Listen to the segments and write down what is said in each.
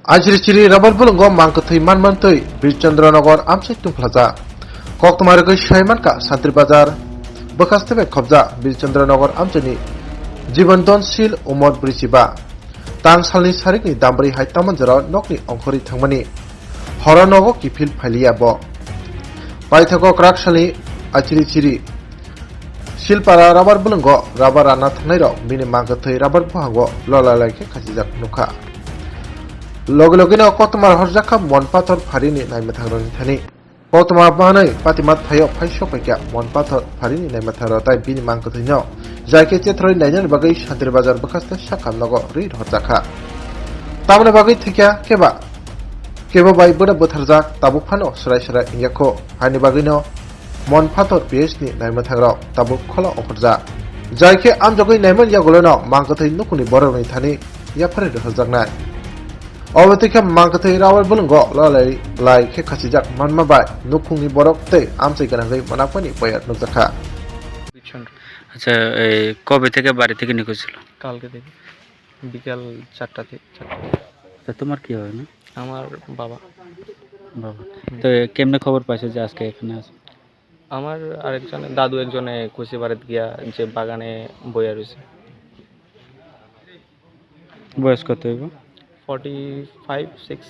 Aichiri Chiri rubber Bwlwngo Mang Kwthwi manmantwi Birchandranagar amsai tungplaja koktomargwi saimanka Santri Bazar bwkhastebe khobja Birchandranagar amsaini Jibondonshil Umar Brisiba tang salni sarikni dambri hai tamanjara nokni ongkhori thangmani horonogo kifil phailiya bo paithago kraksalni Aichiri Chiri Silpara rubber Bwlwngo rubber rana thangnairok bini Mang Kwthwi rubber Bwlwngo Lolalai khe Achaijak nukha Logino Kotomar Horjaka Mon Pathor Farini Naimatharoni Thani Kotomar Banai Patimat Thayo Paisho Paika Mon Pathor Farini Naimatharotai Bini Mang Kwthwino Jaike Chetroi Naijan Bagai Santri Bazar Bwkhasta Sakam Nogo Ri Horjaka Tamne Bagai Thikya Keba Bai Bwtharjak Tabuk Phano Srai Srai Ingyako Hani Bagino Mon Pathor PhD Naimathagrok Tabuk Khola Okhorja Jaike Amjogoi Naiman Yagolono Mang Kwthwi Nukuni Boroni Thani Yapare Horjaknai Obetike Mang Kwthwi rubber Bwlwngo Lolalai khe Achaijak manma bai nukungni borok tei amchai ganangui manakmani boyat nukjakha আচ্ছা এই কবে থেকে বাড়ি থেকে নিখোঁজ ছিল? কালকে থেকে বিকাল 4টা থেকে 4টা। তা তোমার কি হয় না? আমার বাবা তো কেমনে খবর পাইছো যে আজকে এখানে আছে? আমার আরেকজনে দাদু একজনে খুশি বাড়িত গিয়া যে বাগানে বইয়া রয়েছে। বয়স কত হইব? 45-6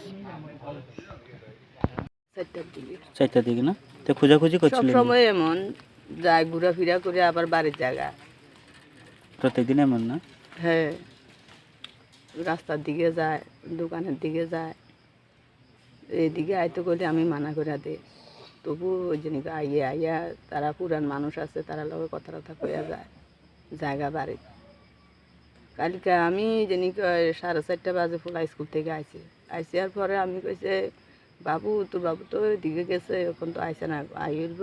চারটার দিকে না? তো খোঁজাখুঁজি করছিলেন? সবসময় এমন যায় ঘোরাফেরা করে আবার বাড়ির জায়গা প্রত্যেকদিন এমন না? হ্যাঁ রাস্তার দিকে যায় দোকানের দিকে যায় এইদিকে আইতে করলে আমি মানা করে দিই তবু ওই জন্য আইয়া তারা পুরান মানুষ আছে তারা লগে কথা কইয়া যায় জায়গা বাড়ি কালকে আমি জানি 4:30 বাজে ফুলা স্কুল থেকে আইসি আর পরে আমি কইছে বাবু তো দিকে গেছে এখন তো আইসে না আইব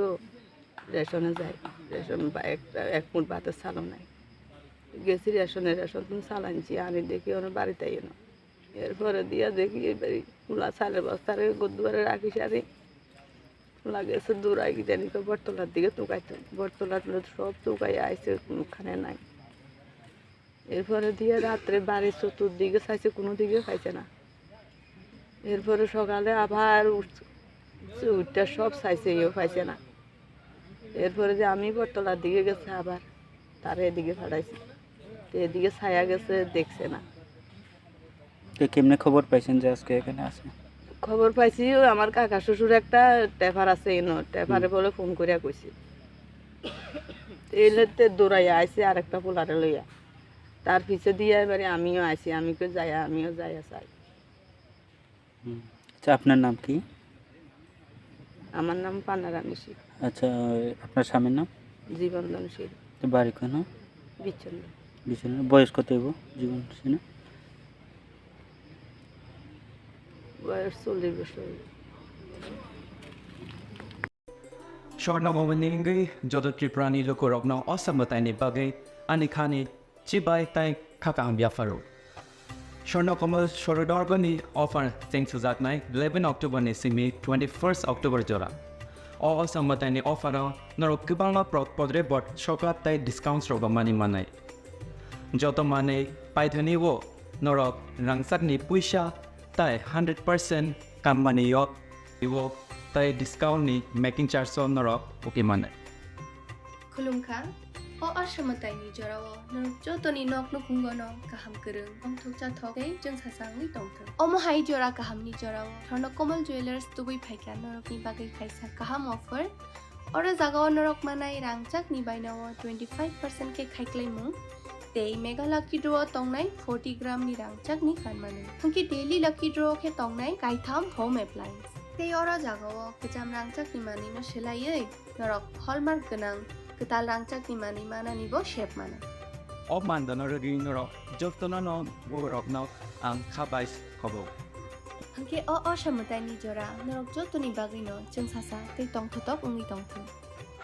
রেশনে যাই রেশন এক মুঠ ভাতের চালও নাই গেছি রেশন তুমি চাল আনছি আনি দেখি ওনার বাড়িতে আই না এরপরে দিয়া দেখি ফুলা চালের বস্তারে গদুয়ারে রাখি সারি ফুলা গেছে দৌড়াই কি জানি বটতলার দিকে তুকাইতো বটতলার সব তুকাই আইসে কোনোখানে নাই এরপরে দিয়ে রাত্রে বাড়ির চতুর্দিকে চাইছে কোনো দিকে খাইছে না এরপরে সকালে আবার উঠটা সব চাইছে এও খাইছে না এরপরে যে আমি বটতলার দিকে গেছে আবার তারা এদিকে ফাটাইছে এদিকে ছায়া গেছে দেখছে না তো কেমনে খবর পাইছেন যে আজকে এখানে আছে? খবর পাইছি আমার কাকা শ্বশুর একটা টেফার আছে এনো টেফারে বলে ফোন করিয়া কইছি এইলেতে দৌড়াইয়া আইছে আর একটা পোলারে লইয়া তার পিছে দিয়ে এবারে আমিও আইছি আমিও যাইয়া চাই। আচ্ছা আপনার নাম কি? আমার নাম পান্নারানিশি। আচ্ছা আপনার স্বামীর নাম? জীবনদনশীল। তো বাড়ি কোন? বিছন্ন। বয়স কত হইব জীবনদনশীল? বয়স 40 বছর। Swrangmung Jodotri Prani Lokorogno Osamatani Bagay Anikani Chibai Tai Kakang Biafaro. Swrangmung Shorodorgani offer thanks to that night 11 October Nisimi 21st October Jora. Osamatani offer Norokibana Podre bot Shokat Tai discounts roba money manai. Joto Mane Paithani wo Norok Rangsatni Puisha Tai 100% Kamani Yok Iwo Tai discount ni making charge on Norok Pokemon. Kulumka o ashamatay ni jarawo narok joto ni nok nukungono kaham kereng om thokcha thokai jeng sasang ni tongthang omo hai jora kaham ni jarawo thorno komal jewelers tubui phaika narok ni bagai kaisa kaham offer ora jagao narok manai rangchak ni bainawo 25% ke khaiklai mung tei mega lucky draw tongnai 40 gram ni rangchak ni kanmanu hangki daily lucky draw ke tongnai kaitham home appliance tei ora jagao kejam rangchak ni mani no selaiei narok hallmark ganang ketal rangchak ni mani mana nibo shape mana Of Mandana Regino Jotona no Borokno and Kabais Kobo. hangke o shamutai ni jora narok joto ni bagino jeng sasa tei tong thotok ungi tongthang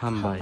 Hambai